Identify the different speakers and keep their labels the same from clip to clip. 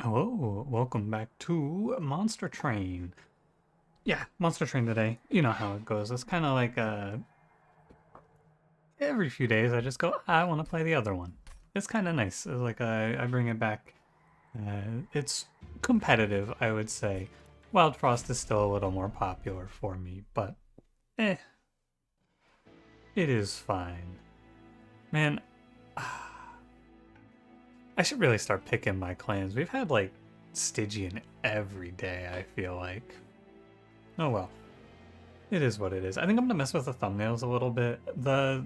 Speaker 1: Hello, welcome back to Monster Train. Yeah, Monster Train today. You know how it goes. It's kind of like every few days I just go, I want to play the other one. It's kind of nice. It's like I bring it back. It's competitive, I would say. Wild Frost is still a little more popular for me, but eh, it is fine. Man, I should really start picking my clans. We've had like Stygian every day, I feel like. Oh well. It is what it is. I think I'm gonna mess with the thumbnails a little bit. The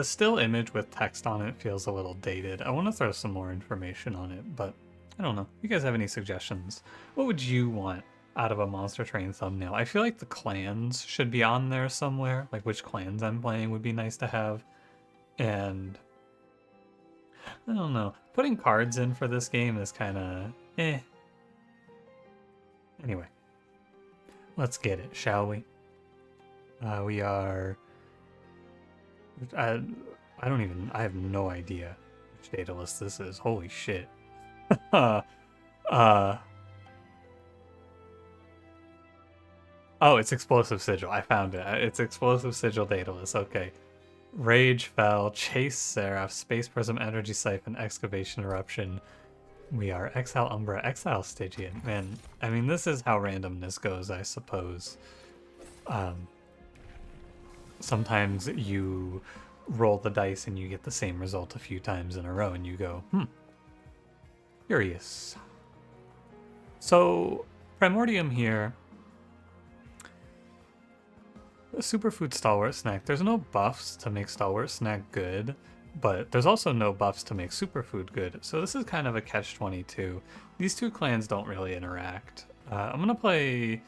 Speaker 1: still image with text on it feels a little dated. I want to throw some more information on it, but I don't know. You guys have any suggestions? What would you want out of a Monster Train thumbnail? I feel like the clans should be on there somewhere. Like which clans I'm playing would be nice to have. And I don't know. Putting cards in for this game is kind of eh. Anyway, let's get it, shall we? We are I I don't even I have no idea which data list this is. Holy shit. uh uh oh, it's explosive sigil. I found it. It's explosive sigil data list. Okay. Rage Fell, Chase Seraph, Space Prism, Energy Siphon, Excavation Eruption. We are Exile Umbra, Exile Stygian. Man, I mean this is how randomness goes, I suppose. Um Sometimes you roll the dice and you get the same result a few times in a row and you go, curious. So, Primordium here, a superfood stalwart snack. There's no buffs to make stalwart snack good, but there's also no buffs to make superfood good. So this is kind of a catch-22. These two clans don't really interact. I'm gonna play...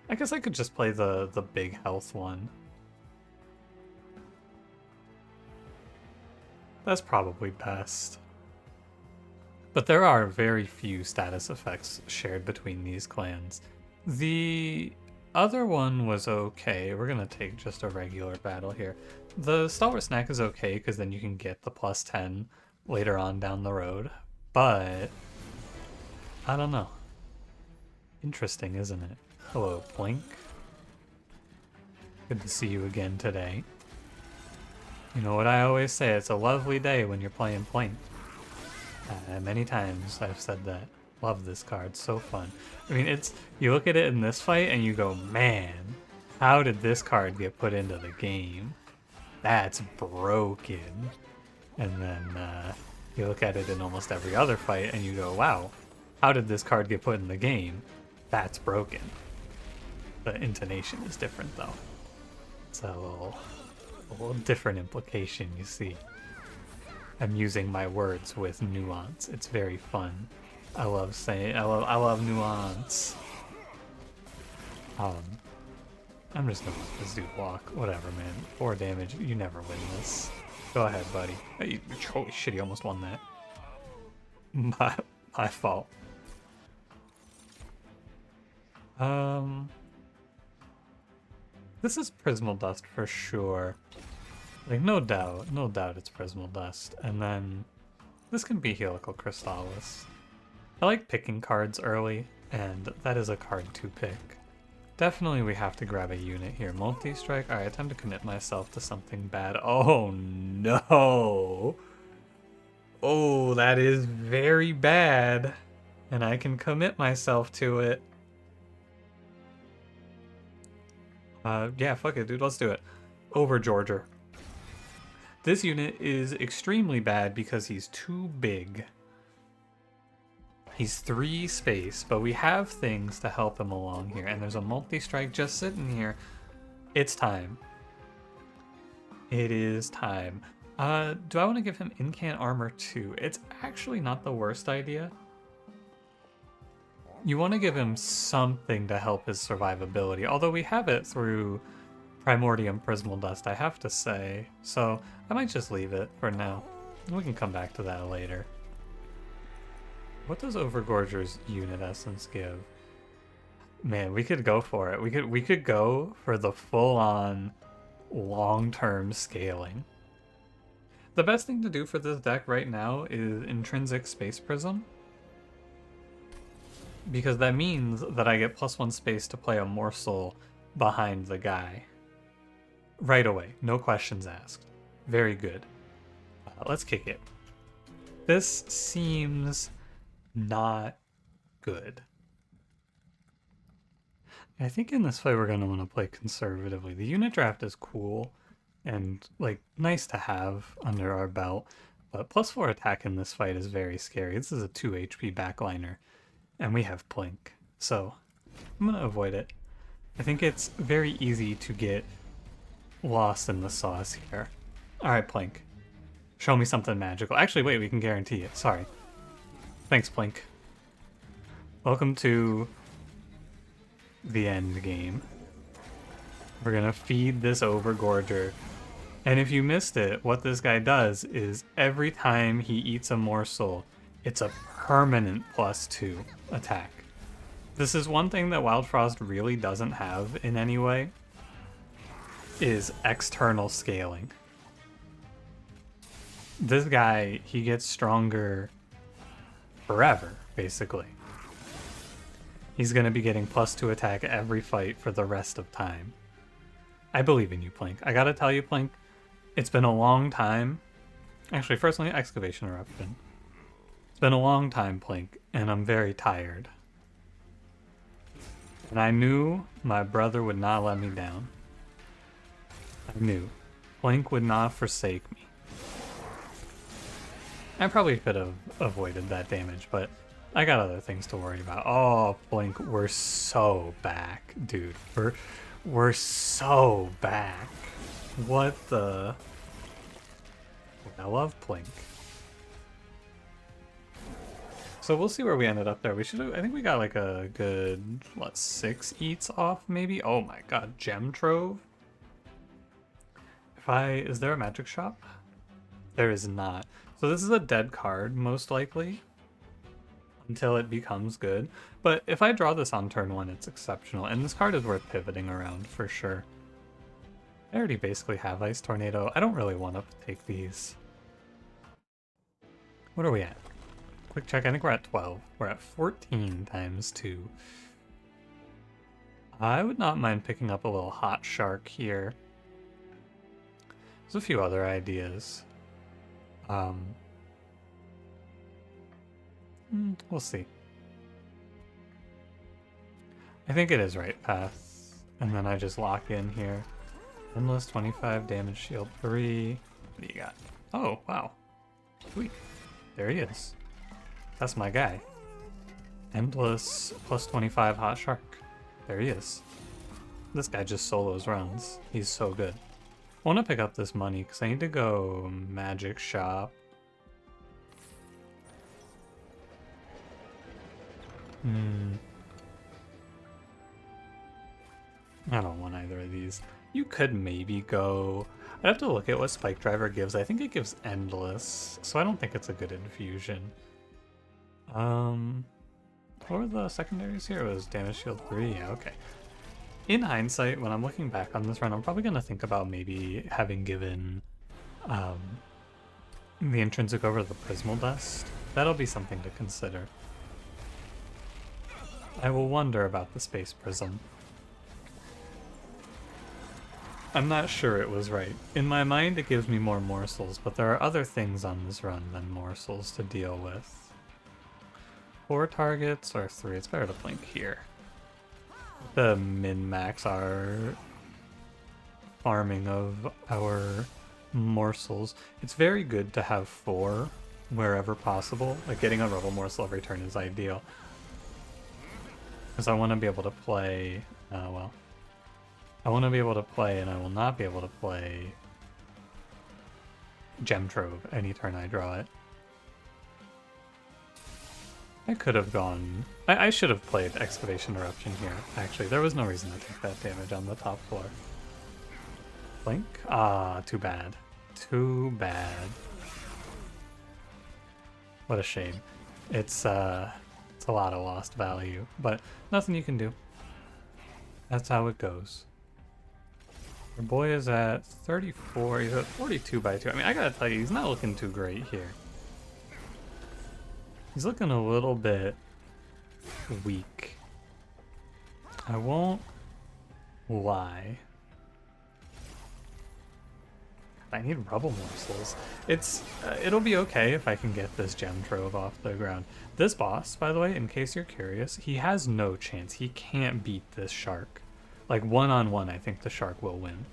Speaker 1: I guess I could just play the big health one. That's probably best. But there are very few status effects shared between these clans. The other one was okay. We're gonna take just a regular battle here. The Stalwart Snack is okay because then you can get the plus 10 later on down the road. But I don't know. Interesting, isn't it? Hello, Plink. Good to see you again today. You know what I always say, it's a lovely day when you're playing Plink. Many times I've said that. Love this card, so fun. I mean, it's you look at it in this fight and you go, man, how did this card get put into the game? That's broken. And then you look at it in almost every other fight and you go, wow, how did this card get put in the game? That's broken. The intonation is different though. It's a little different implication, you see. I'm using my words with nuance. It's very fun. I love saying I love nuance. I'm just gonna let this dude walk. Whatever, man. 4 damage. You never win this. Go ahead, buddy. Hey, holy shit, he almost won that. My fault. This is Prismal Dust for sure. Like, no doubt it's Prismal Dust. And then this can be Helical Crystallis. I like picking cards early, and that is a card to pick. Definitely we have to grab a unit here. Multi-strike? Alright, time to commit myself to something bad. Oh no! Oh, that is very bad. And I can commit myself to it. Yeah, fuck it, dude, let's do it. Overgorger. This unit is extremely bad because he's too big. He's 3 space, but we have things to help him along here. And there's a multi-strike just sitting here. It's time. It is time. Do I want to give him Incant Armor 2? It's actually not the worst idea. You want to give him something to help his survivability, although we have it through Primordium Prismal Dust, I have to say. So I might just leave it for now. We can come back to that later. What does Overgorger's Unit Essence give? Man, we could go for it. We could go for the full-on long-term scaling. The best thing to do for this deck right now is Intrinsic Space Prism. because that means that I get +1 space to play a morsel behind the guy. Right away, no questions asked. Very good. Let's kick it. This seems not good. I think in this fight we're going to want to play conservatively. The unit draft is cool and like nice to have under our belt, but +4 attack in this fight is very scary. This is a 2 HP backliner and we have Plink, so I'm going to avoid it. I think it's very easy to get lost in the sauce here. Alright, Plink. Show me something magical. Actually, wait, we can guarantee it. Sorry. Thanks, Plink. Welcome to the end game. We're gonna feed this Overgorger. And if you missed it, what this guy does is every time he eats a morsel, it's a permanent +2 attack. This is one thing that Wild Frost really doesn't have in any way, is external scaling. This guy, he gets stronger forever, basically. He's going to be getting +2 attack every fight for the rest of time. I believe in you, Plink. I gotta tell you, Plink, it's been a long time. Actually, first let me Excavation Eruption. It's been a long time, Plink, and I'm very tired. And I knew my brother would not let me down. I knew. Plink would not forsake me. I probably could have avoided that damage, but I got other things to worry about. Oh, Plink, we're so back, dude. We're so back. What the... I love Plink. So we'll see where we ended up there. We should have, I think we got like a good, what, 6 eats off maybe? Oh my god, Gem Trove? Is there a magic shop? There is not. So this is a dead card, most likely, until it becomes good. But if I draw this on turn 1, it's exceptional, and this card is worth pivoting around for sure. I already basically have Ice Tornado. I don't really want to take these. What are we at? Quick check, I think we're at 12. We're at 14 times 2. I would not mind picking up a little Hot Shark here. There's a few other ideas. We'll see. I think it is right path. And then I just lock in here. Endless 25 damage, shield 3. What do you got? Oh, wow. Sweet. There he is. That's my guy. Endless +25 Hot Shark. There he is. This guy just solos runs. He's so good. I want to pick up this money because I need to go magic shop. I don't want either of these. You could maybe go... I'd have to look at what Spike Driver gives. I think it gives Endless, so I don't think it's a good infusion. What were the secondaries here? It was Damage Shield 3, yeah, okay. In hindsight, when I'm looking back on this run, I'm probably going to think about maybe having given the Intrinsic over the Prismal Dust. That'll be something to consider. I will wonder about the Space Prism. I'm not sure it was right. In my mind, it gives me more morsels, but there are other things on this run than morsels to deal with. 4 targets or 3? It's better to blink here. The min-max our farming of our morsels. It's very good to have 4 wherever possible. Like getting a Rebel morsel every turn is ideal. Because I want to be able to play... well... I want to be able to play, and I will not be able to play Gem Trove any turn I draw it. I could have gone... I should have played Excavation Eruption here, actually. There was no reason to take that damage on the top floor. Blink? Ah, too bad. Too bad. What a shame. It's a lot of lost value, but nothing you can do. That's how it goes. Our boy is at 34, he's at 42 by 2. I mean, I gotta tell you, he's not looking too great here. He's looking a little bit weak. I won't lie. I need rubble morsels. It'll be okay if I can get this gem trove off the ground. This boss, by the way, in case you're curious, he has no chance. He can't beat this shark. Like one-on-one, I think the shark will win.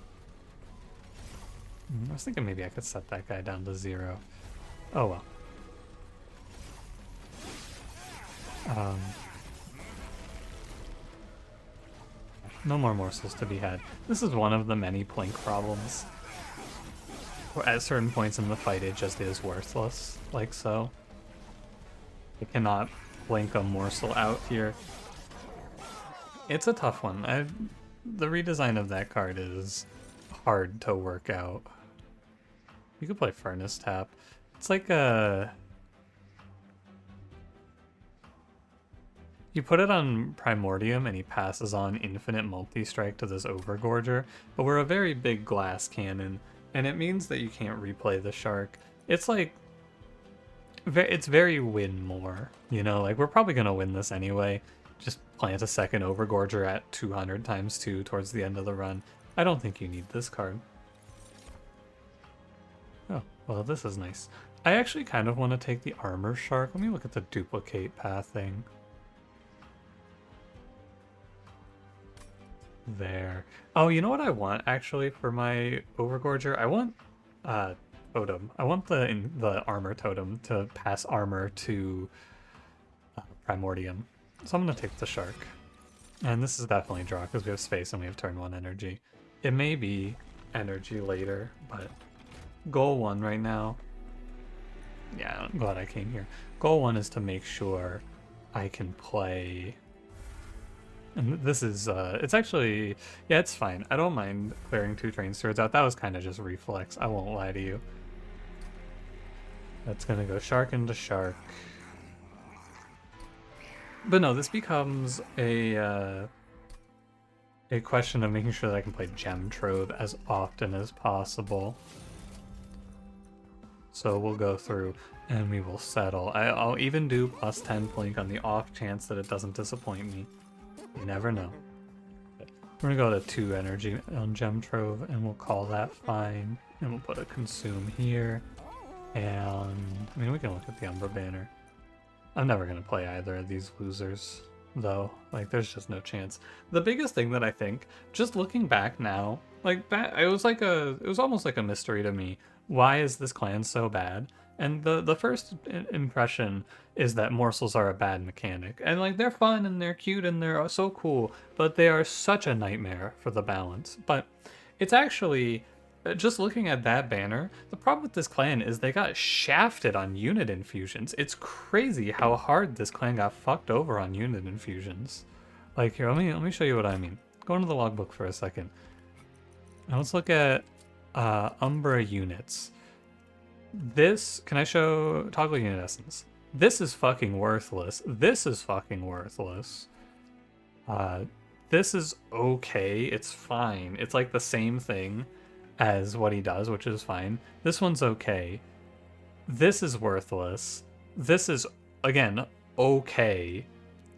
Speaker 1: I was thinking maybe I could set that guy down to 0. Oh well. No more morsels to be had. This is one of the many Plink problems. At certain points in the fight, it just is worthless, like so. You cannot blink a morsel out here. It's a tough one. The redesign of that card is hard to work out. You could play Furnace Tap. It's like a... You put it on Primordium and he passes on infinite multi-strike to this Overgorger, but we're a very big glass cannon, and it means that you can't replay the shark. It's like... It's very win more, you know? Like, we're probably going to win this anyway. Just plant a second Overgorger at 200 times 2 towards the end of the run. I don't think you need this card. Oh, well, this is nice. I actually kind of want to take the Armor Shark. Let me look at the duplicate pathing. There. Oh, you know what I want actually for my Overgorger? I want totem. I want the armor totem to pass armor to Primordium. So I'm gonna take the shark. And this is definitely draw because we have space and we have turn 1 energy. It may be energy later, but goal 1 right now. Yeah, I'm glad I came here. Goal 1 is to make sure I can play. And this is, it's actually, yeah, it's fine. I don't mind clearing 2 train stewards out. That was kind of just reflex. I won't lie to you. That's gonna go shark into shark. But no, this becomes a question of making sure that I can play Gem Trove as often as possible. So we'll go through and we will settle. I'll even do +10 Plink on the off chance that it doesn't disappoint me. You never know. We're gonna go to 2 energy on Gem Trove and we'll call that fine. And we'll put a consume here. And I mean, we can look at the Umbra banner. I'm never gonna play either of these losers, though. Like, there's just no chance. The biggest thing that I think, just looking back now, like it was almost like a mystery to me. Why is this clan so bad? And the first impression is that morsels are a bad mechanic. And like, they're fun and they're cute and they're so cool, but they are such a nightmare for the balance. But it's actually, just looking at that banner, the problem with this clan is they got shafted on unit infusions. It's crazy how hard this clan got fucked over on unit infusions. Like, here, let me show you what I mean. Go into the logbook for a second. Now let's look at Umbra units. This, can I show toggle unit essence? This is fucking worthless. This is fucking worthless. This is okay. It's fine. It's like the same thing as what he does, which is fine. This one's okay. This is worthless. This is, again, okay.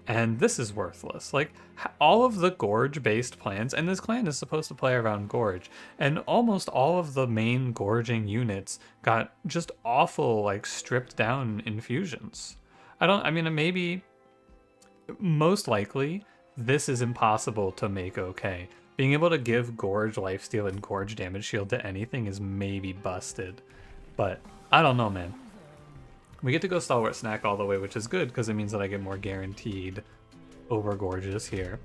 Speaker 1: And this is worthless. Like, all of the Gorge-based plans, and this clan is supposed to play around Gorge, and almost all of the main Gorging units got just awful, like, stripped down infusions. I mean, maybe, most likely, this is impossible to make okay. Being able to give Gorge lifesteal and Gorge damage shield to anything is maybe busted. But, I don't know, man. We get to go Stalwart Snack all the way, which is good, because it means that I get more guaranteed Overgorges here.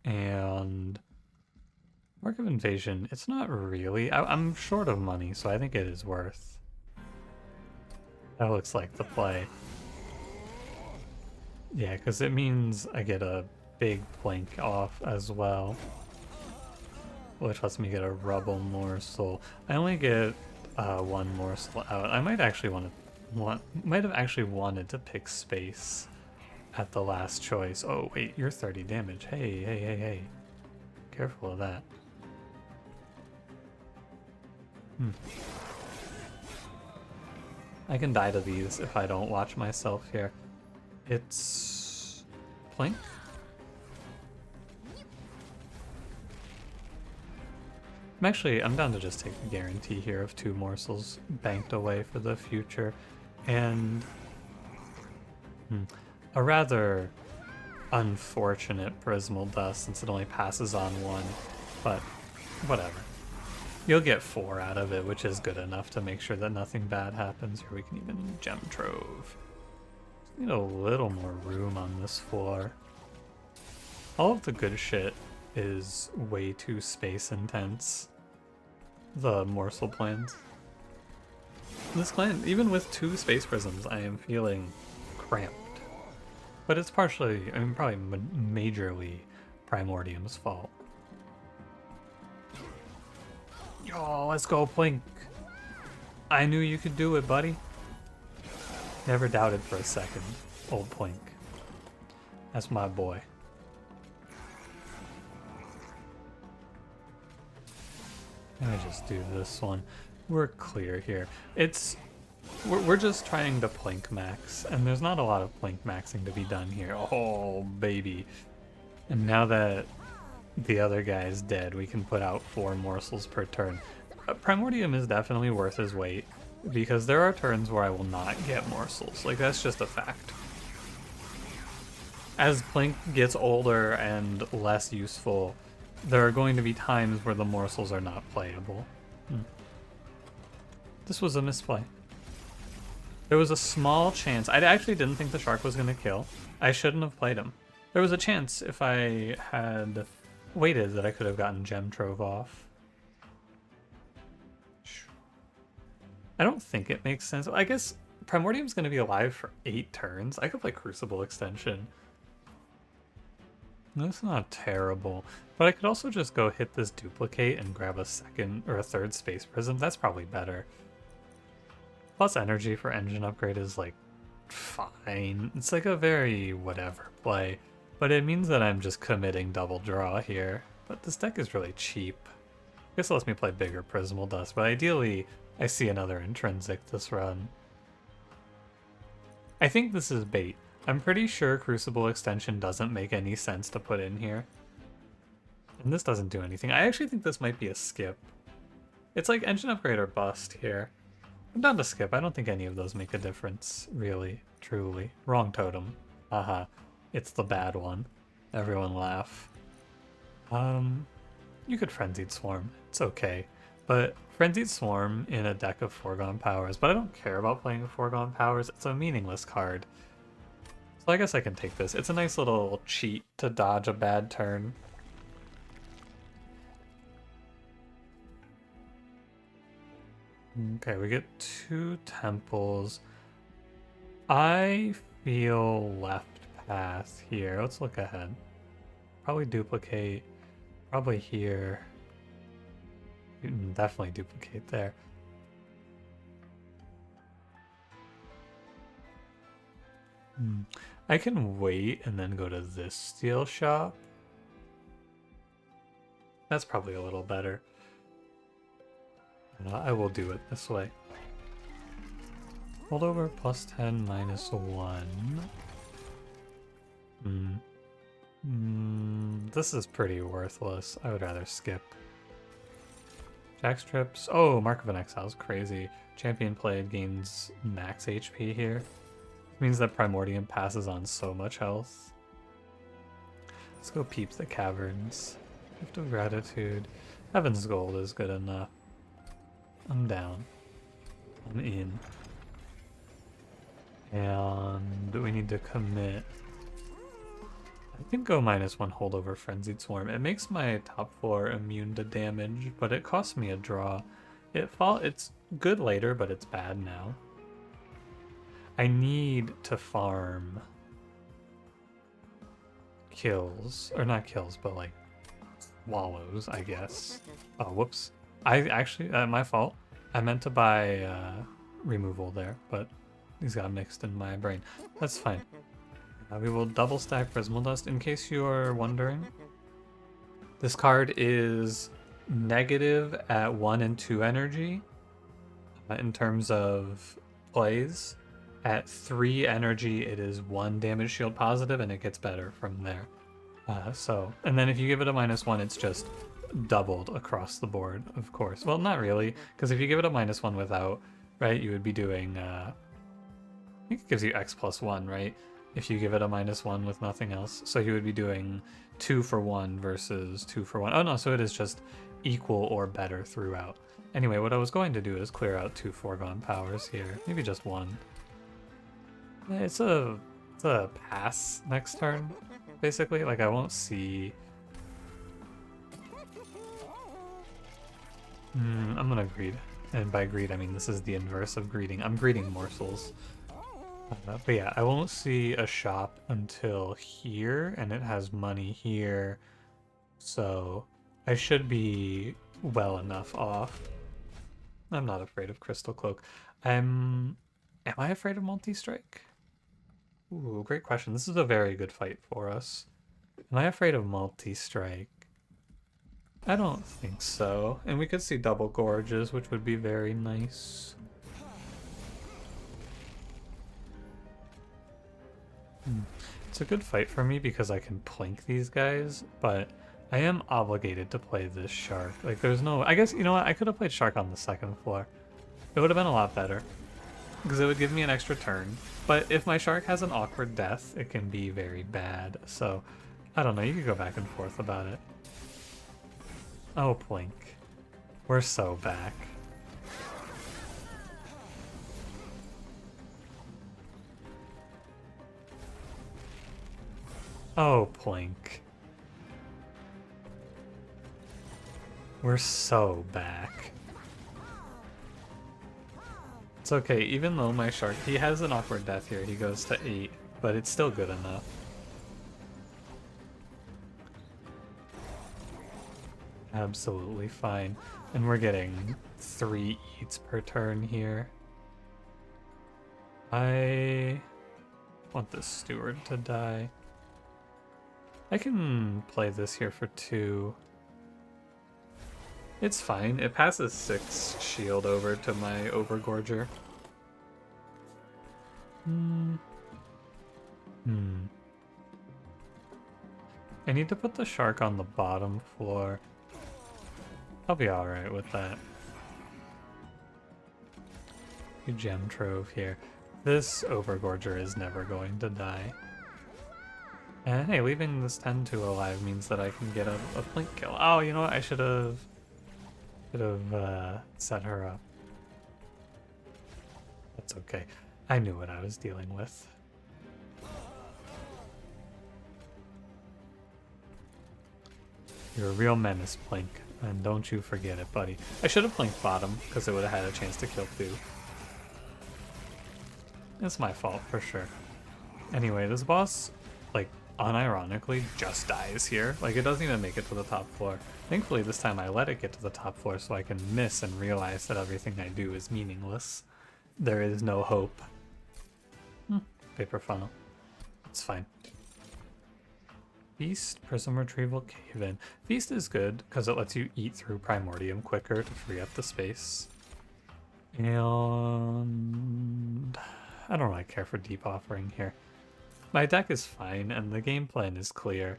Speaker 1: And Mark of Invasion, it's not really. I'm short of money, so I think it is worth. That looks like the play. Yeah, because it means I get a big Plink off as well, which lets me get a Rubble Morsel. I only get 1 morsel out. I might actually might have actually wanted to pick space at the last choice. Oh wait, you're 30 damage. Hey. Careful of that. I can die to these if I don't watch myself here. It's Plink. I'm down to just take the guarantee here of 2 morsels banked away for the future, and a rather unfortunate Prismal Dust since it only passes on 1, but whatever. You'll get 4 out of it, which is good enough to make sure that nothing bad happens. Here we can even Gem Trove. Need a little more room on this floor. All of the good shit is way too space intense. The morsel plans. This clan, even with 2 space prisms, I am feeling cramped. But it's partially, I mean, probably majorly Primordium's fault. Yo, let's go, Plink. I knew you could do it, buddy. Never doubted for a second, old Plink. That's my boy. Let me just do this one. We're clear here. We're just trying to Plink max, and there's not a lot of Plink maxing to be done here. Oh, baby. And now that the other guy is dead, we can put out 4 morsels per turn. Primordium is definitely worth his weight, because there are turns where I will not get morsels. Like, that's just a fact. As Plink gets older and less useful, there are going to be times where the morsels are not playable. This was a misplay. There was a small chance. I actually didn't think the shark was going to kill. I shouldn't have played him. There was a chance if I had waited that I could have gotten Gem Trove off. I don't think it makes sense. I guess Primordium's going to be alive for 8 turns. I could play Crucible Extension. That's not terrible. But I could also just go hit this duplicate and grab a 2nd or a 3rd Space Prism. That's probably better. Plus energy for engine upgrade is like fine. It's like a very whatever play. But it means that I'm just committing double draw here. But this deck is really cheap. I guess it lets me play bigger Prismal Dust, but ideally I see another intrinsic this run. I think this is bait. I'm pretty sure Crucible Extension doesn't make any sense to put in here. And this doesn't do anything. I actually think this might be a skip. It's like engine upgrade or bust here. I'm down to skip. I don't think any of those make a difference, really, truly. Wrong totem. Haha. It's the bad one. Everyone laugh. You could Frenzied Swarm. It's okay. But Frenzied Swarm in a deck of Foregone Powers, but I don't care about playing Foregone Powers. It's a meaningless card. So I guess I can take this. It's a nice little cheat to dodge a bad turn. Okay, we get 2 temples. I feel left path here. Let's look ahead. Probably duplicate. Probably here. Definitely duplicate there. I can wait and then go to this steel shop. That's probably a little better. I will do it this way. Holdover plus 10 minus 1. This is pretty worthless. I would rather skip. Jack's Trips. Oh, Mark of an Exile is crazy. Champion played gains max HP here. It means that Primordium passes on so much health. Let's go peep the caverns. Gift of Gratitude. Heaven's Gold is good enough. I'm down. I'm in. And we need to commit. I can go -1 holdover Frenzied Swarm. It makes my top 4 immune to damage, but it costs me a draw. It's good later, but it's bad now. I need to farm kills, or not kills, but like wallows, I guess. Oh, whoops. I actually, my fault. I meant to buy removal there, but these got mixed in my brain. That's fine. We will double stack Prismal Dust. In case you're wondering, this card is negative at 1 and 2 energy in terms of plays, At 3 energy, it is 1 damage shield positive, and it gets better from there. And then if you give it a -1, it's just doubled across the board, of course. Well, not really, because if you give it a -1 without, right, you would be doing, I think it gives you X+1, right? If you give it a -1 with nothing else. So you would be doing 2 for 1 versus 2 for 1. Oh no, so it is just equal or better throughout. Anyway, what I was going to do is clear out 2 foregone powers here. Maybe just 1. It's a pass next turn, basically. Like, I won't see... I'm gonna greed. And by greed, I mean this is the inverse of greeting. I'm greeting morsels. But yeah, I won't see a shop until here, and it has money here. So I should be well enough off. I'm not afraid of Crystal Cloak. Am I afraid of multi-strike? Ooh, great question. This is a very good fight for us. Am I afraid of multi-strike? I don't think so. And we could see double gorges, which would be very nice. It's a good fight for me because I can plink these guys, but I am obligated to play this shark. Like, there's no... I guess, you know what? I could have played shark on the second floor. It would have been a lot better because it would give me an extra turn. But if my shark has an awkward death, it can be very bad. So, I don't know. You could go back and forth about it. Oh, plink. We're so back. Oh, plink. We're so back. It's okay, even though my shark, he has an awkward death here, he goes to 8, but it's still good enough. Absolutely fine. And we're getting 3 eats per turn here. I want this steward to die. I can play this here for 2. It's fine. It passes 6 shield over to my Overgorger. I need to put the shark on the bottom floor. I'll be alright with that. Gem trove here. This Overgorger is never going to die. And hey, leaving this 10-2 alive means that I can get a plink kill. Oh, you know what? I should have set her up. That's okay. I knew what I was dealing with. You're a real menace, Plink, and don't you forget it, buddy. I should have Plinked bottom, because it would have had a chance to kill 2. It's my fault, for sure. Anyway, this boss, like, unironically just dies here. Like, it doesn't even make it to the top floor. Thankfully, this time I let it get to the top floor so I can miss and realize that everything I do is meaningless. There is no hope. Paper funnel. It's fine. Feast, Prism Retrieval, Cave-In. Feast is good because it lets you eat through Primordium quicker to free up the space. And I don't really care for Deep Offering here. My deck is fine and the game plan is clear.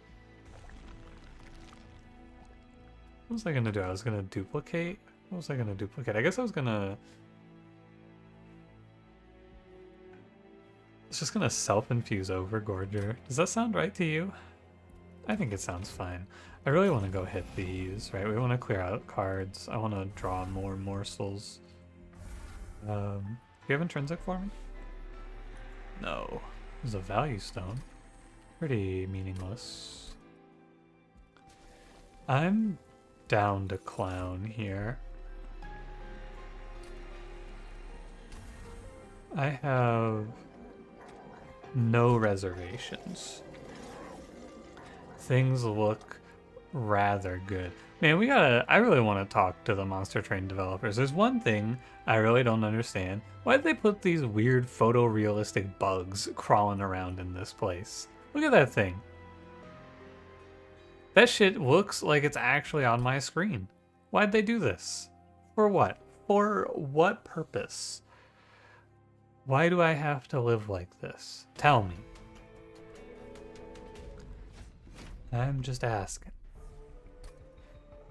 Speaker 1: What was I gonna do? I was gonna duplicate? What was I gonna duplicate? I guess I was gonna... It's just gonna self-infuse Overgorger. Does that sound right to you? I think it sounds fine. I really want to go hit these, right? We want to clear out cards. I want to draw more morsels. Do you have intrinsic for me? No. There's a value stone. Pretty meaningless. I'm down to clown here. I have no reservations. Things look rather good. Man, I really want to talk to the Monster Train developers. There's one thing I really don't understand. Why did they put these weird photorealistic bugs crawling around in this place? Look at that thing. That shit looks like it's actually on my screen. Why'd they do this? For what? For what purpose? Why do I have to live like this? Tell me. I'm just asking.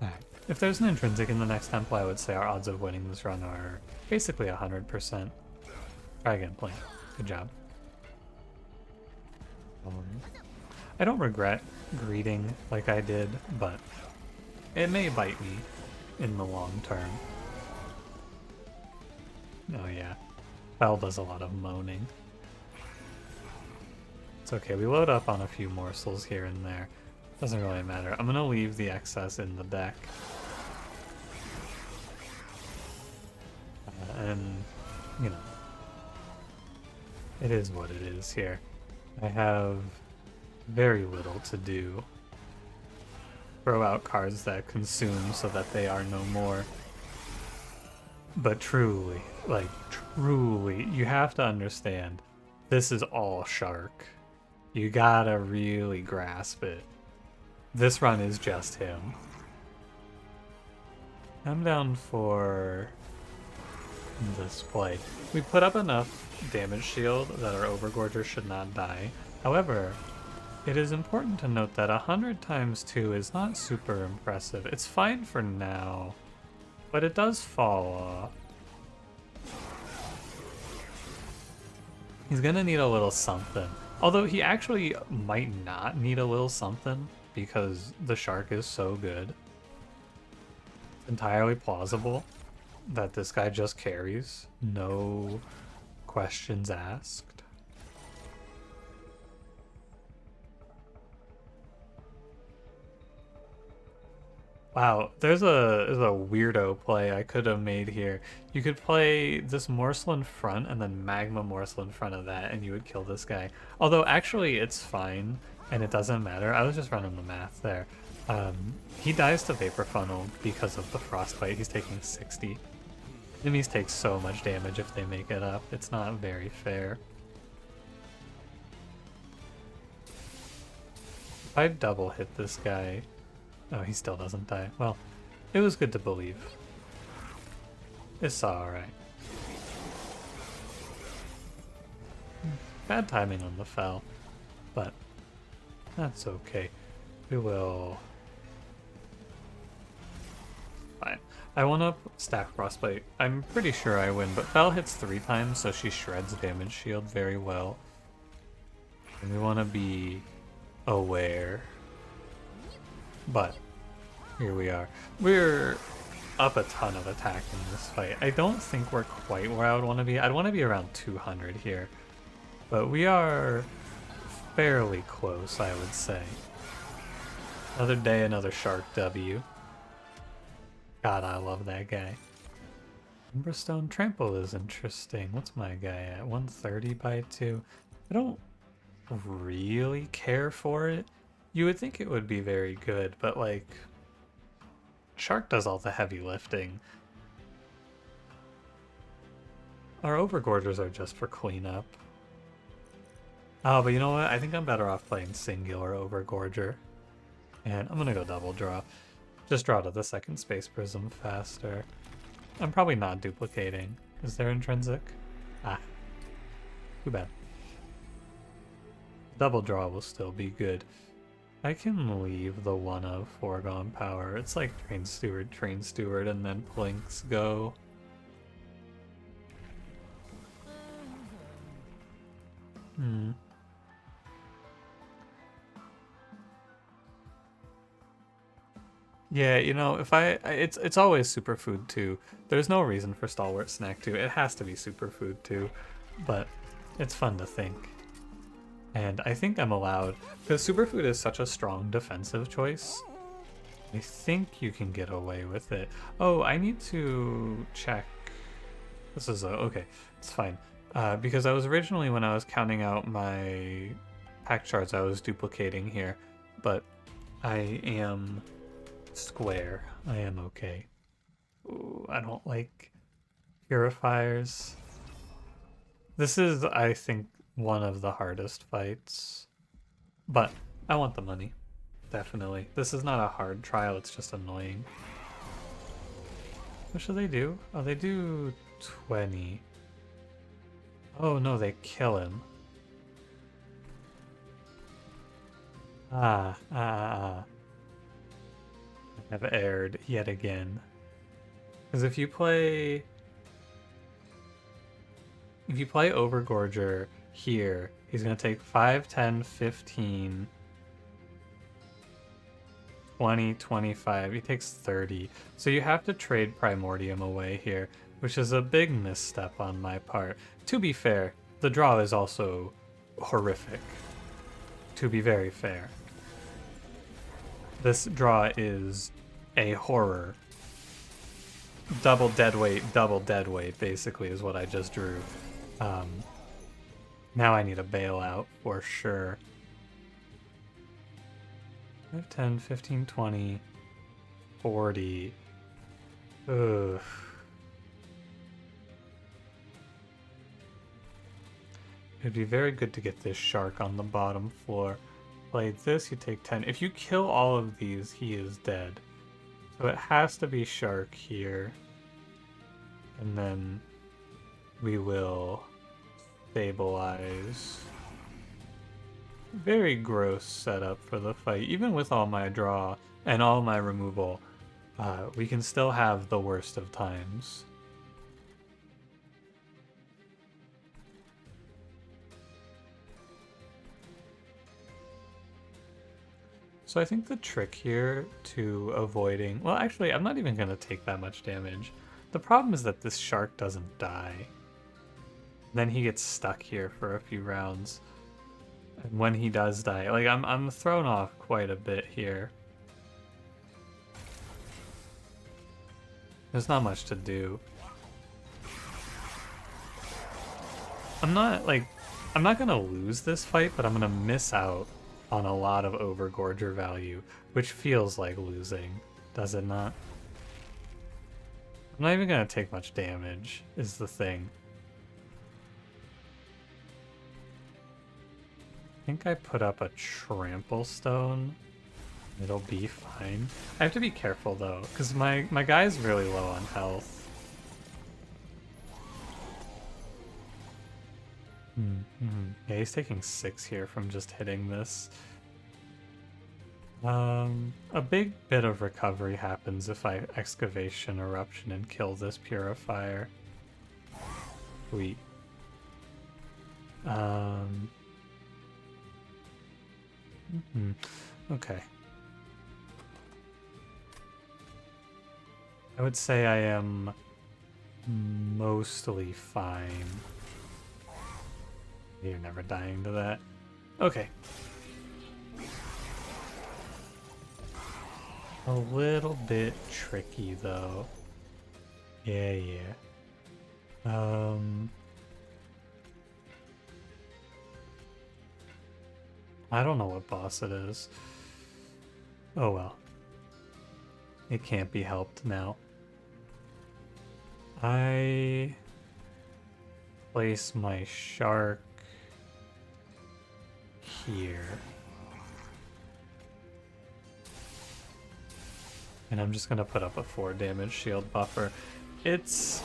Speaker 1: Alright. If there's an intrinsic in the next temple, I would say our odds of winning this run are basically 100%. Try again, Plane. Good job. I don't regret greeting like I did, but it may bite me in the long term. Oh yeah. Bell does a lot of moaning. It's okay, we load up on a few morsels here and there. Doesn't really matter. I'm gonna leave the excess in the deck. And, you know, it is what it is here. I have very little to do. Throw out cards that consume so that they are no more. But truly, like truly, you have to understand, this is all Shark. You gotta really grasp it. This run is just him. I'm down for this play. We put up enough damage shield that our Overgorger should not die. However, it is important to note that 100 times 2 is not super impressive. It's fine for now, but it does fall off. He's gonna need a little something. Although he actually might not need a little something because the Shark is so good. It's entirely plausible that this guy just carries. No questions asked. Wow, there's a weirdo play I could have made here. You could play this morsel in front and then magma morsel in front of that and you would kill this guy. Although actually it's fine and it doesn't matter. I was just running the math there. He dies to Vapor Funnel because of the Frostbite. He's taking 60. Enemies take so much damage if they make it up. It's not very fair. If I double hit this guy... Oh, he still doesn't die. Well, it was good to believe. It's alright. Bad timing on the fell, but that's okay. We will... Fine. I want to stack Frostbite. I'm pretty sure I win, but Fell hits 3 times, so she shreds damage shield very well. And we want to be aware. But here we are. We're up a ton of attack in this fight. I don't think we're quite where I would want to be. I'd want to be around 200 here. But we are fairly close, I would say. Another day, another Shark W. God, I love that guy. Umbrastone Trample is interesting. What's my guy at? 130 by 2. I don't really care for it. You would think it would be very good, but like... Shark does all the heavy lifting. Our Overgorgers are just for cleanup. Oh, but you know what? I think I'm better off playing singular Overgorger. And I'm gonna go double draw. Just draw to the second Space Prism faster. I'm probably not duplicating. Is there intrinsic? Ah. Too bad. Double draw will still be good. I can leave the one of Foregone Power. It's like Train Steward, and then Plinks go. Yeah, you know, if it's always Superfood 2. There's no reason for Stalwart Snack 2. It has to be Superfood 2, but it's fun to think. And I think I'm allowed, because Superfood is such a strong defensive choice. I think you can get away with it. Oh, I need to check. This is okay, it's fine. Because I was originally, when I was counting out my pack charts, I was duplicating here, but I am square. I am okay. Ooh, I don't like purifiers. This is, I think, one of the hardest fights, but I want the money, definitely. This is not a hard trial, it's just annoying. What should they do? Oh, they do 20. Oh no, they kill him. I have erred yet again. Because if you play Overgorger here, he's going to take 5, 10, 15, 20, 25. He takes 30. So you have to trade Primordium away here, which is a big misstep on my part. To be fair, the draw is also horrific. To be very fair. This draw is a horror. Double dead weight, basically, is what I just drew. Now I need a bailout for sure. 5, 10, 15, 20, 40. Ugh. It'd be very good to get this shark on the bottom floor. Play this, you take 10. If you kill all of these, he is dead. So it has to be shark here. And then we will stabilize. Very gross setup for the fight. Even with all my draw and all my removal, we can still have the worst of times. So I think the trick here to avoiding... Well, actually, I'm not even going to take that much damage. The problem is that this shark doesn't die. Then he gets stuck here for a few rounds. And when he does die, like, I'm thrown off quite a bit here. There's not much to do. I'm not gonna lose this fight, but I'm gonna miss out on a lot of Overgorger value, which feels like losing, does it not? I'm not even gonna take much damage, is the thing. I think I put up a trample stone. It'll be fine. I have to be careful though, because my guy's really low on health. Yeah, he's taking 6 here from just hitting this. A big bit of recovery happens if I Excavation Eruption and kill this Purifier. Sweet. Okay. I would say I am mostly fine. You're never dying to that. Okay. A little bit tricky though. Yeah. I don't know what boss it is. Oh well. It can't be helped now. I place my shark here. And I'm just gonna put up a 4 damage shield buffer. It's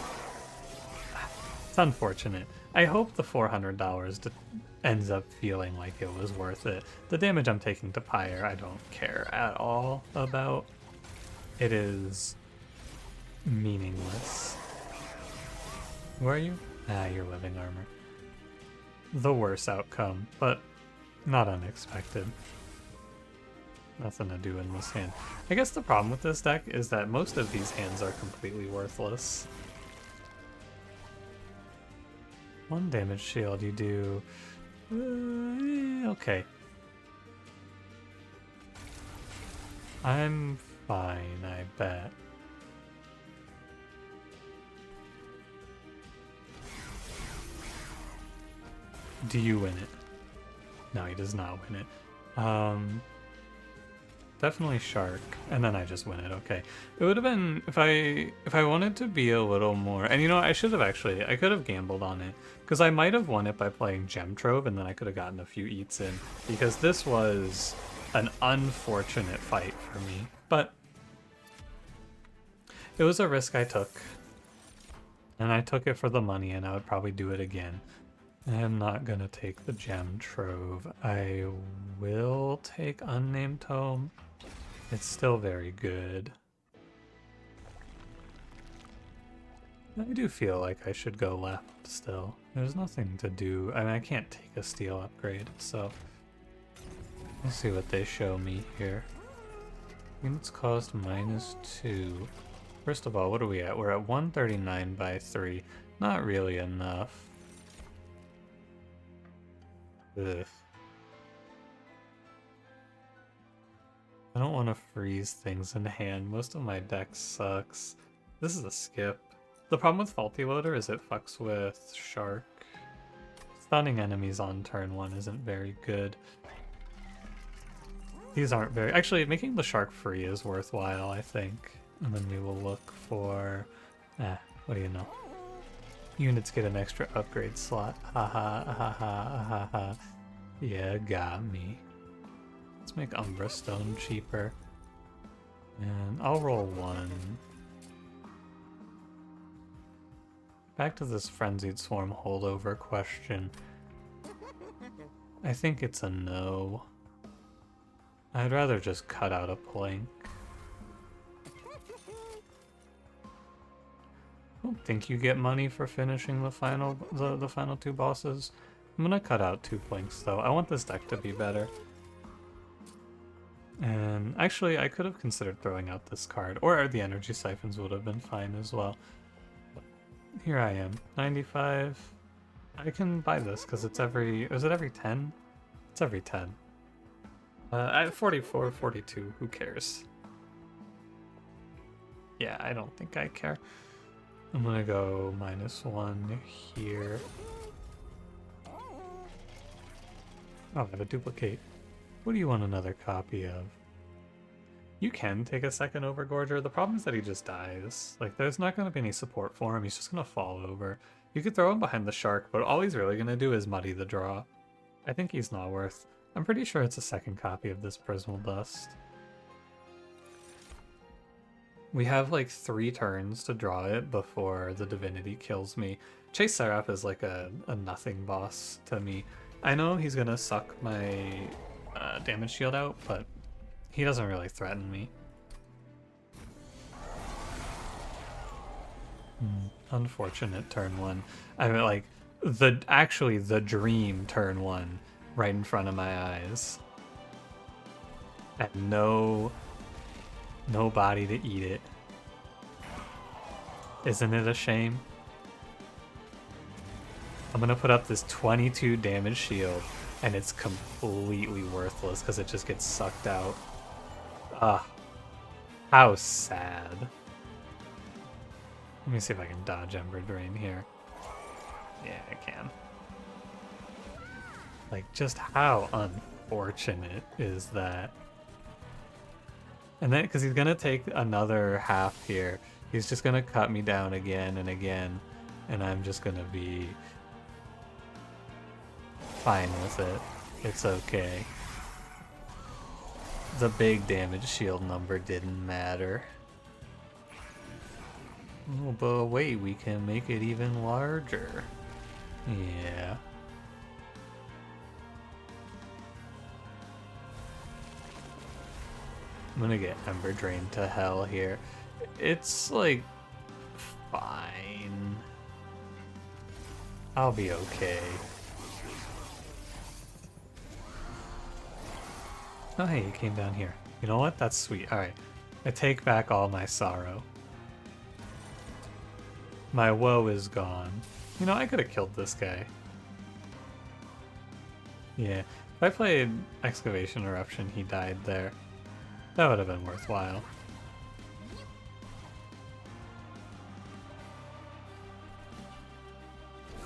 Speaker 1: unfortunate. I hope the $400 ends up feeling like it was worth it. The damage I'm taking to Pyre, I don't care at all about. It is meaningless. Where are you? Ah, you're living armor. The worst outcome, but not unexpected. Nothing to do in this hand. I guess the problem with this deck is that most of these hands are completely worthless. 1 damage shield you do. Okay. I'm fine, I bet. Do you win it? No, he does not win it. Definitely shark, and then I just win it. Okay, it would have been if I wanted to be a little more, and you know I should have I could have gambled on it because I might have won it by playing Gem Trove, and then I could have gotten a few eats in because this was an unfortunate fight for me, but it was a risk I took, and I took it for the money, and I would probably do it again. I am not gonna take the gem trove. I will take unnamed tome. It's still very good. I do feel like I should go left still. There's nothing to do. I mean, I can't take a steel upgrade, so let's see what they show me here. Units cost -2. First of all, what are we at? We're at 139 by 3. Not really enough. Ugh. I don't want to freeze things in hand. Most of my deck sucks. This is a skip. The problem with Faulty Loader is it fucks with Shark. Stunning enemies on turn 1 isn't very good. These aren't very... Actually, making the Shark free is worthwhile, I think. And then we will look for... what do you know? Units get an extra upgrade slot. Haha, haha, haha. Yeah, got me. Let's make Umbra Stone cheaper. And I'll roll 1. Back to this Frenzied Swarm holdover question. I think it's a no. I'd rather just cut out a plank. I don't think you get money for finishing the final 2 bosses. I'm gonna cut out 2 planks though. I want this deck to be better. And actually I could have considered throwing out this card, or the energy siphons would have been fine as well. But here I am, 95. I can buy this because it's every, is it every 10? It's every 10. At 44, 42, who cares? Yeah, I don't think I care. I'm gonna go -1 here. Oh, I have a duplicate. What do you want another copy of? You can take a second Overgorger. The problem is that he just dies. Like, there's not going to be any support for him. He's just going to fall over. You could throw him behind the Shark, but all he's really going to do is muddy the draw. I think he's not worth... I'm pretty sure it's a second copy of this Prismal Dust. We have like 3 turns to draw it before the Divinity kills me. Chase Seraph is like a nothing boss to me. I know he's gonna suck my damage shield out, but he doesn't really threaten me. Unfortunate turn 1. I mean, like, actually the dream turn 1 right in front of my eyes. And no body to eat it. Isn't it a shame? I'm gonna put up this 22 damage shield, and it's completely worthless because it just gets sucked out. Ah, how sad. Let me see if I can dodge Ember Drain here. Yeah, I can. Like, just how unfortunate is that? And then, because he's gonna take another half here, he's just gonna cut me down again and again, and I'm just gonna be fine with it. It's okay. The big damage shield number didn't matter. Oh, but wait, we can make it even larger. Yeah. I'm gonna get Ember Drain to hell here. It's like fine. I'll be okay. Oh hey, it came down here. You know what? That's sweet. Alright. I take back all my sorrow. My woe is gone. You know, I could have killed this guy. Yeah. If I played Excavation Eruption, he died there. That would have been worthwhile.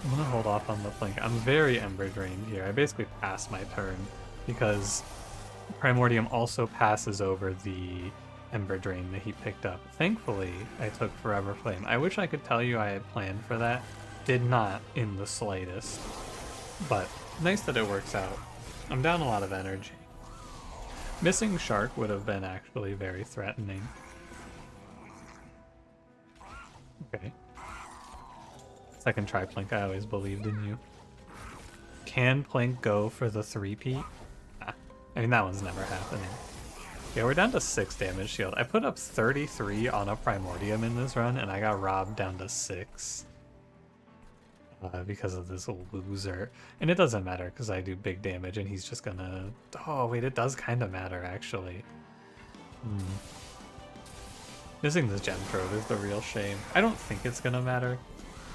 Speaker 1: I'm gonna hold off on the Blink. I'm very Ember Drained here. I basically passed my turn because Primordium also passes over the Ember Drain that he picked up. Thankfully, I took Forever Flame. I wish I could tell you I had planned for that. Did not in the slightest. But nice that it works out. I'm down a lot of energy. Missing Shark would have been actually very threatening. Okay. Second Triplink, I always believed in you. Can Plink go for the 3-peat? Nah. I mean, that one's never happening. Yeah, we're down to 6 damage shield. I put up 33 on a Primordium in this run, and I got robbed down to 6. Because of this loser. And it doesn't matter, because I do big damage, and he's just gonna... Oh, wait, it does kind of matter, actually. Missing this Gem Trove is the real shame. I don't think it's gonna matter.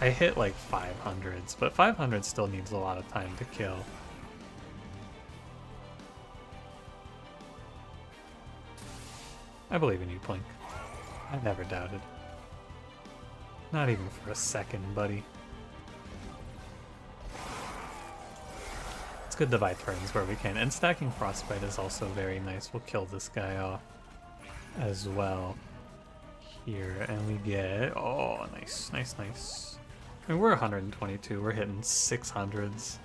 Speaker 1: I hit like 500s, but 500 still needs a lot of time to kill. I believe in you, Plink. I never doubted. Not even for a second, buddy. It's good to buy turns where we can. And stacking Frostbite is also very nice. We'll kill this guy off as well here. And we get... Oh, nice, nice, nice. I mean, we're 122. We're hitting 600s.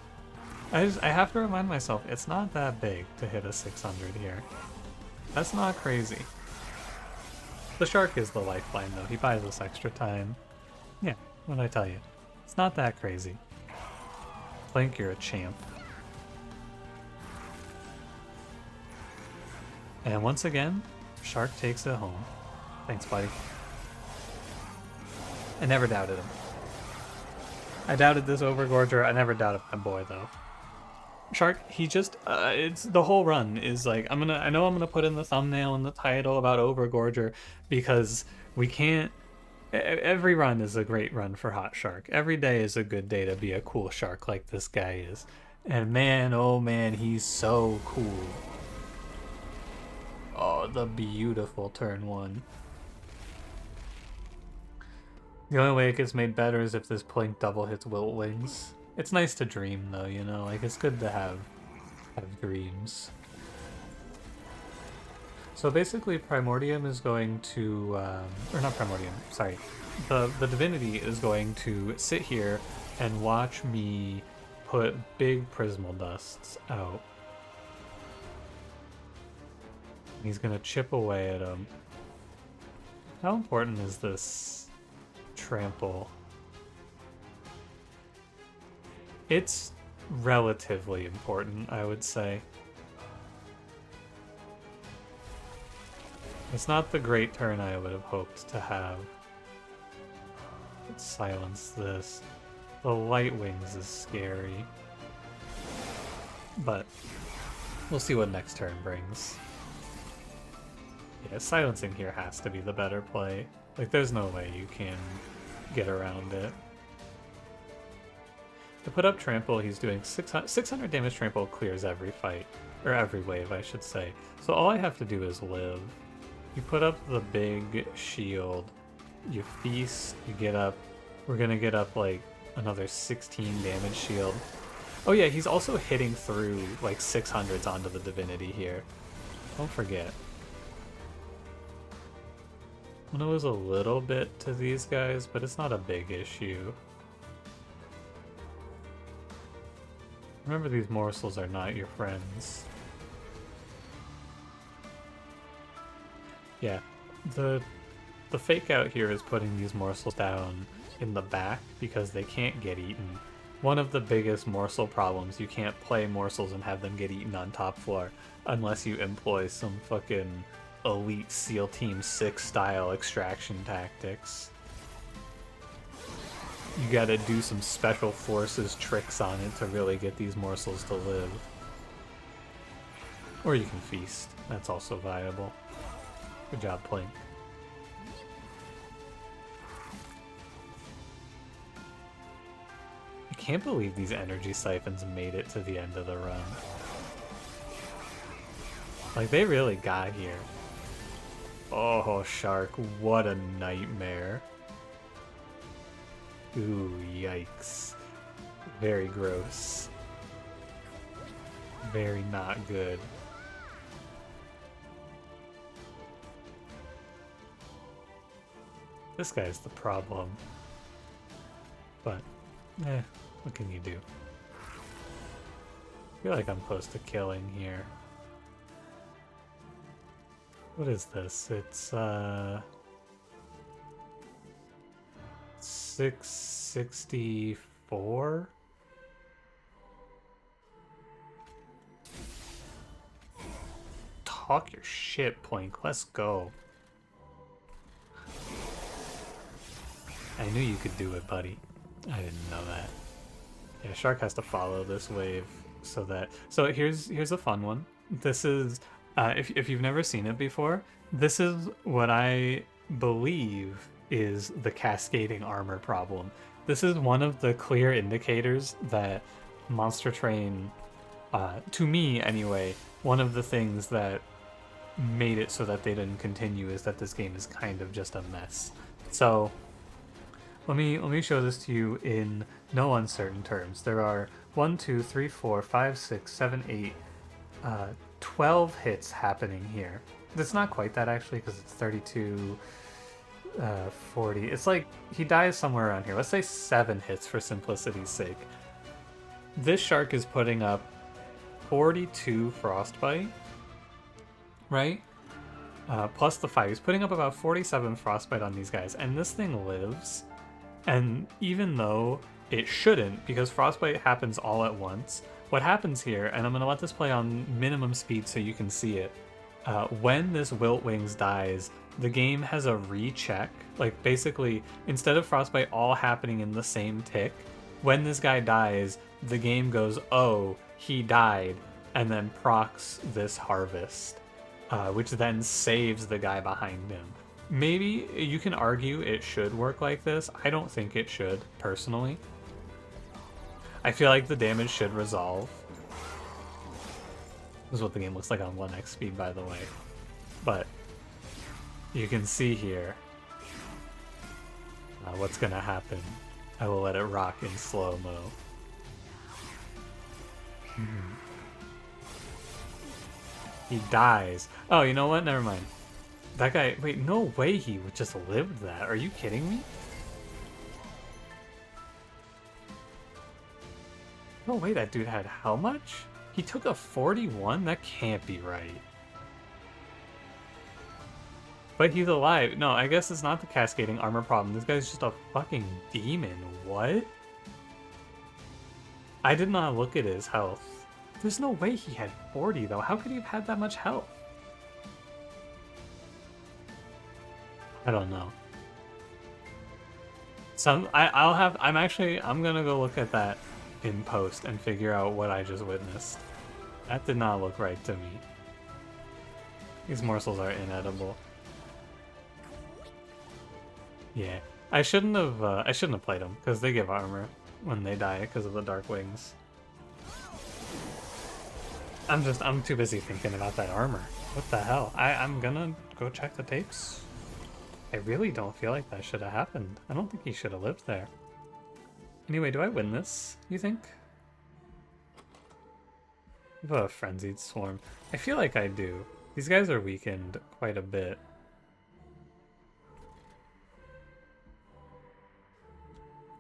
Speaker 1: I have to remind myself, it's not that big to hit a 600 here. That's not crazy. The shark is the lifeline, though. He buys us extra time. Yeah, what'd I tell you? It's not that crazy. Plink, you're a champ. And once again, Shark takes it home. Thanks, buddy. I never doubted him. I doubted this Overgorger. I never doubted my boy, though. Shark, he just, it's the whole run is like, I know I'm gonna put in the thumbnail and the title about Overgorger because we can't, every run is a great run for Hot Shark. Every day is a good day to be a cool shark like this guy is. And man, oh man, he's so cool. Oh, the beautiful turn 1. The only way it gets made better is if this Plink double hits Wilt Wings. It's nice to dream, though, you know? Like, it's good to have dreams. So basically, Primordium is going to... or not Primordium, sorry. The Divinity is going to sit here and watch me put big Prismal Dusts out. He's going to chip away at him. How important is this trample? It's relatively important, I would say. It's not the great turn I would have hoped to have. Let's silence this. The Light Wings is scary. But we'll see what next turn brings. Yeah, silencing here has to be the better play. Like, there's no way you can get around it. To put up Trample, he's doing 600 damage. Trample clears every fight. Or every wave, I should say. So all I have to do is live. You put up the big shield. You feast. You get up. We're gonna get up, like, another 16 damage shield. Oh yeah, he's also hitting through, like, 600s onto the Divinity here. Don't forget. I'm gonna lose a little bit to these guys, but it's not a big issue. Remember, these morsels are not your friends. Yeah, the fake out here is putting these morsels down in the back because they can't get eaten. One of the biggest morsel problems, you can't play morsels and have them get eaten on top floor unless you employ some fucking elite SEAL Team 6 style extraction tactics. You gotta do some special forces tricks on it to really get these morsels to live. Or you can feast. That's also viable. Good job, Plink. I can't believe these energy siphons made it to the end of the run. Like, they really got here. Oh, Shark, what a nightmare. Ooh, yikes. Very gross. Very not good. This guy's the problem. But, what can you do? I feel like I'm close to killing here. What is this? It's, 664? talk your shit, Plink. Let's go. I knew you could do it, buddy. I didn't know that. Yeah, Shark has to follow this wave so that... So here's a fun one. This is... if you've never seen it before, this is what I believe is the cascading armor problem. This is one of the clear indicators that Monster Train, to me anyway, one of the things that made it so that they didn't continue is that this game is kind of just a mess. So let me show this to you in no uncertain terms. There are 1, 2, 3, 4, 5, 6, 7, 8, 12 hits happening here. It's not quite that actually because it's 32, 40. It's like he dies somewhere around here. Let's say 7 hits for simplicity's sake. This shark is putting up 42 frostbite, right? Plus the 5. He's putting up about 47 frostbite on these guys, and this thing lives. And even though it shouldn't, because frostbite happens all at once, what happens here, and I'm going to let this play on minimum speed so you can see it, when this Wilt Wings dies, the game has a recheck. Like, basically, instead of frostbite all happening in the same tick, when this guy dies, the game goes, oh, he died, and then procs this harvest, which then saves the guy behind him. Maybe you can argue it should work like this. I don't think it should, personally. I feel like the damage should resolve. This is what the game looks like on 1x speed, by the way. But you can see here what's going to happen. I will let it rock in slow-mo. He dies. Oh, you know what? Never mind. That guy... Wait, no way he would just live that. Are you kidding me? No way that dude had how much? He took a 41? That can't be right. But he's alive. No, I guess it's not the cascading armor problem. This guy's just a fucking demon. What? I did not look at his health. There's no way he had 40 though. How could he have had that much health? I don't know. I'm gonna go look at that in post and figure out what I just witnessed. That did not look right to me. These morsels are inedible. Yeah, I shouldn't have played them because they give armor when they die because of the dark wings. I'm too busy thinking about that armor. What the hell? I'm gonna go check the tapes. I really don't feel like that should have happened. I don't think he should have lived there. Anyway, do I win this, you think? I have a Frenzied Swarm. I feel like I do. These guys are weakened quite a bit.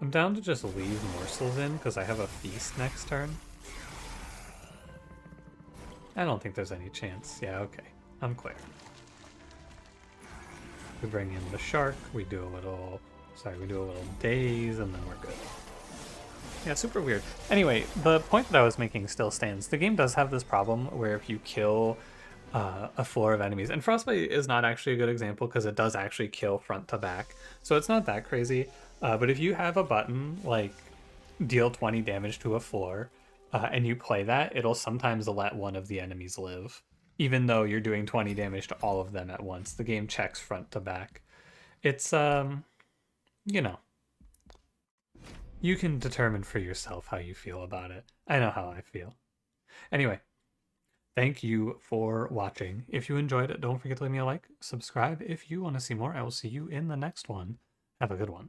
Speaker 1: I'm down to just leave morsels in because I have a feast next turn. I don't think there's any chance. Yeah, okay. I'm clear. We bring in the shark, we do a little daze, and then we're good. Yeah, super weird. Anyway, the point that I was making still stands. The game does have this problem where if you kill a floor of enemies, and Frostbite is not actually a good example because it does actually kill front to back, so it's not that crazy. But if you have a button like deal 20 damage to a floor, and you play that, it'll sometimes let one of the enemies live. Even though you're doing 20 damage to all of them at once. The game checks front to back. It's, you know. You can determine for yourself how you feel about it. I know how I feel. Anyway, thank you for watching. If you enjoyed it, don't forget to leave me a like, subscribe if you want to see more. I will see you in the next one. Have a good one.